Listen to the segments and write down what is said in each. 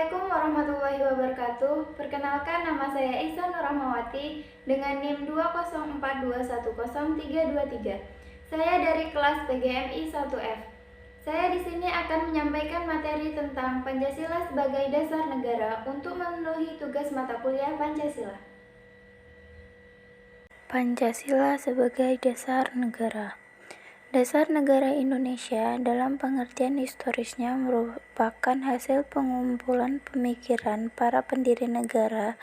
Assalamualaikum warahmatullahi wabarakatuh. Perkenalkan, nama saya Ihsan Nurrahmawati dengan NIM 204210323. Saya dari kelas PGMI 1F. Saya di sini akan menyampaikan materi tentang Pancasila sebagai dasar negara untuk memenuhi tugas mata kuliah Pancasila. Pancasila sebagai dasar negara. Dasar negara Indonesia dalam pengertian historisnya merupakan hasil pengumpulan pemikiran para pendiri negara,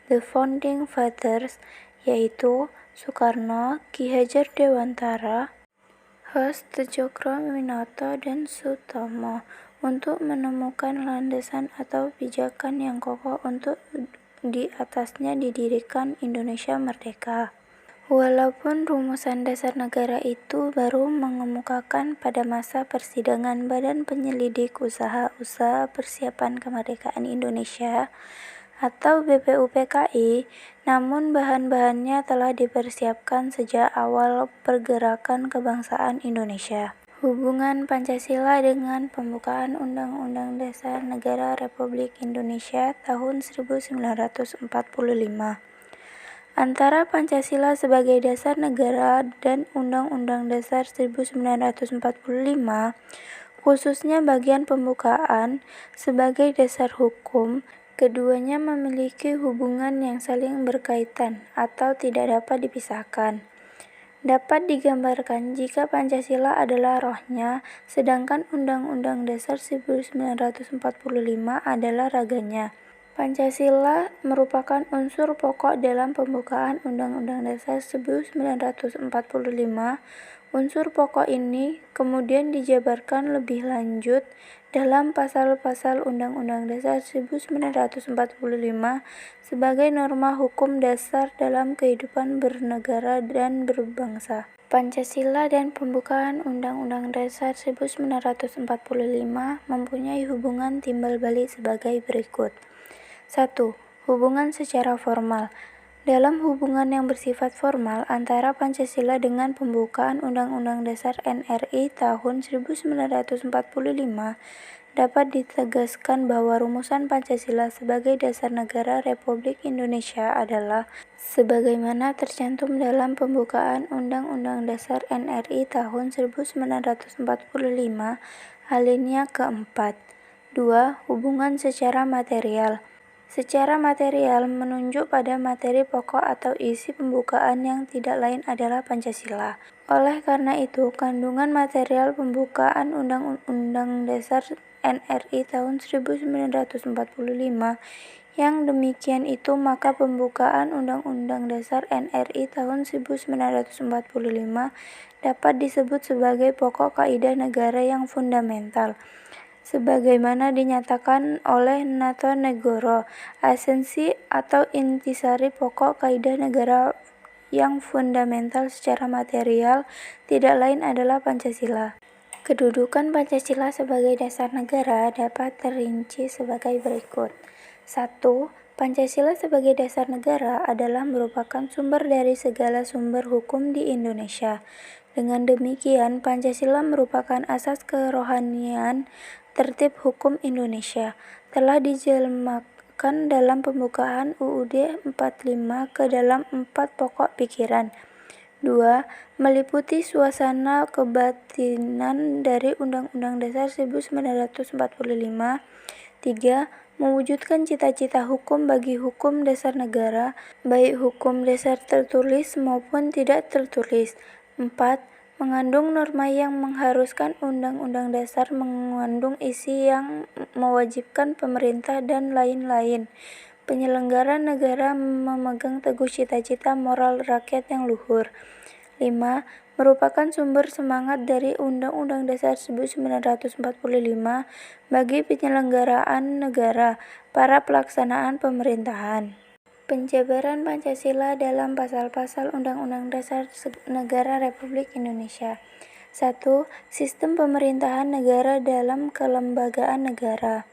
the founding fathers, yaitu Soekarno, Ki Hajar Dewantara, Hastojokroaminoto, dan Sutomo, untuk menemukan landasan atau pijakan yang kokoh untuk di atasnya didirikan Indonesia merdeka. Walaupun rumusan dasar negara itu baru mengemukakan pada masa persidangan Badan Penyelidik Usaha-usaha Persiapan Kemerdekaan Indonesia atau BPUPKI, namun bahan-bahannya telah dipersiapkan sejak awal pergerakan kebangsaan Indonesia. Hubungan Pancasila dengan pembukaan Undang-Undang Dasar Negara Republik Indonesia tahun 1945. Antara Pancasila sebagai dasar negara dan Undang-Undang Dasar 1945, khususnya bagian pembukaan sebagai dasar hukum, keduanya memiliki hubungan yang saling berkaitan atau tidak dapat dipisahkan. Dapat digambarkan jika Pancasila adalah rohnya, sedangkan Undang-Undang Dasar 1945 adalah raganya. Pancasila merupakan unsur pokok dalam pembukaan Undang-Undang Dasar 1945. Unsur pokok ini kemudian dijabarkan lebih lanjut dalam pasal-pasal Undang-Undang Dasar 1945 sebagai norma hukum dasar dalam kehidupan bernegara dan berbangsa. Pancasila dan pembukaan Undang-Undang Dasar 1945 mempunyai hubungan timbal balik sebagai berikut. 1. Hubungan secara formal. Dalam hubungan yang bersifat formal antara Pancasila dengan pembukaan Undang-Undang Dasar NRI tahun 1945, dapat ditegaskan bahwa rumusan Pancasila sebagai dasar negara Republik Indonesia adalah sebagaimana tercantum dalam pembukaan Undang-Undang Dasar NRI tahun 1945, alinea keempat. 2. Hubungan secara material. Secara material menunjuk pada materi pokok atau isi pembukaan yang tidak lain adalah Pancasila. Oleh karena itu, kandungan material pembukaan Undang-Undang Dasar NRI tahun 1945 yang demikian itu, maka pembukaan Undang-Undang Dasar NRI tahun 1945 dapat disebut sebagai pokok kaidah negara yang fundamental. Sebagaimana dinyatakan oleh Natonegoro, esensi atau intisari pokok kaidah negara yang fundamental secara material tidak lain adalah Pancasila. Kedudukan Pancasila sebagai dasar negara dapat terinci sebagai berikut. 1. Pancasila sebagai dasar negara adalah merupakan sumber dari segala sumber hukum di Indonesia. Dengan demikian, Pancasila merupakan asas kerohanian tertib hukum Indonesia, telah dijelmakan dalam pembukaan UUD 45 ke dalam 4 pokok pikiran. 2. Meliputi suasana kebatinan dari Undang-Undang Dasar 1945. 3. Mewujudkan cita-cita hukum bagi hukum dasar negara, baik hukum dasar tertulis maupun tidak tertulis. 4. Mengandung norma yang mengharuskan Undang-Undang Dasar mengandung isi yang mewajibkan pemerintah dan lain-lain. Penyelenggara negara memegang teguh cita-cita moral rakyat yang luhur. 5. Merupakan sumber semangat dari Undang-Undang Dasar 1945 bagi penyelenggaraan negara, para pelaksanaan pemerintahan. Penjabaran Pancasila dalam pasal-pasal Undang-Undang Dasar Negara Republik Indonesia. 1. Sistem pemerintahan negara dalam kelembagaan negara.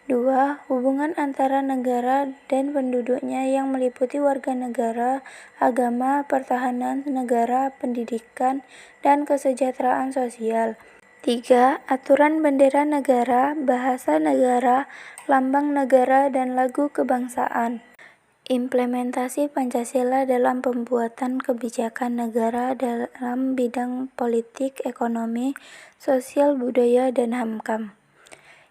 2. Hubungan antara negara dan penduduknya yang meliputi warga negara, agama, pertahanan negara, pendidikan, dan kesejahteraan sosial. 3. Aturan bendera negara, bahasa negara, lambang negara, dan lagu kebangsaan. Implementasi Pancasila dalam pembuatan kebijakan negara dalam bidang politik, ekonomi, sosial, budaya, dan HAMKAM.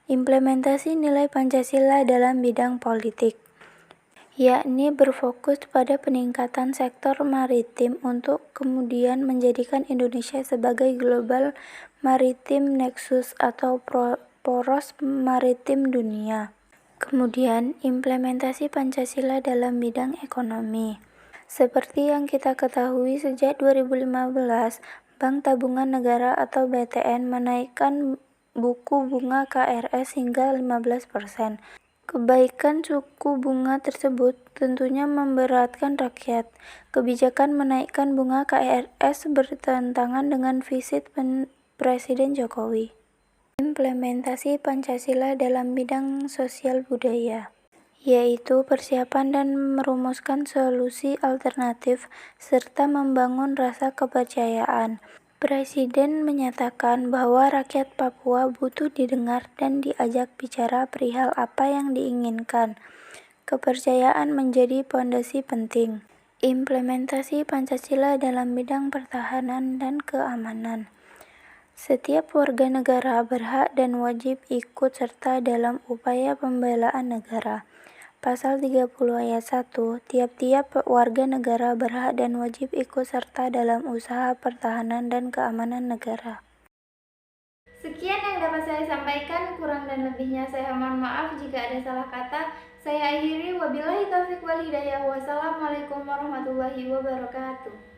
Implementasi nilai Pancasila dalam bidang politik, yakni berfokus pada peningkatan sektor maritim untuk kemudian menjadikan Indonesia sebagai global maritim nexus atau poros maritim dunia. Kemudian, implementasi Pancasila dalam bidang ekonomi. Seperti yang kita ketahui, sejak 2015, Bank Tabungan Negara atau BTN menaikkan buku bunga KRS hingga 15%. Kebaikan suku bunga tersebut tentunya memberatkan rakyat. Kebijakan menaikkan bunga KRS bertentangan dengan visi Presiden Jokowi. Implementasi Pancasila dalam bidang sosial budaya, yaitu persiapan dan merumuskan solusi alternatif serta membangun rasa kepercayaan. Presiden menyatakan bahwa rakyat Papua butuh didengar dan diajak bicara perihal apa yang diinginkan. Kepercayaan menjadi pondasi penting. Implementasi Pancasila dalam bidang pertahanan dan keamanan. Setiap warga negara berhak dan wajib ikut serta dalam upaya pembelaan negara. Pasal 30 ayat 1, tiap-tiap warga negara berhak dan wajib ikut serta dalam usaha pertahanan dan keamanan negara. Sekian yang dapat saya sampaikan, kurang dan lebihnya saya mohon maaf jika ada salah kata. Saya akhiri, wabillahi taufiq wal hidayah. Wassalamualaikum warahmatullahi wabarakatuh.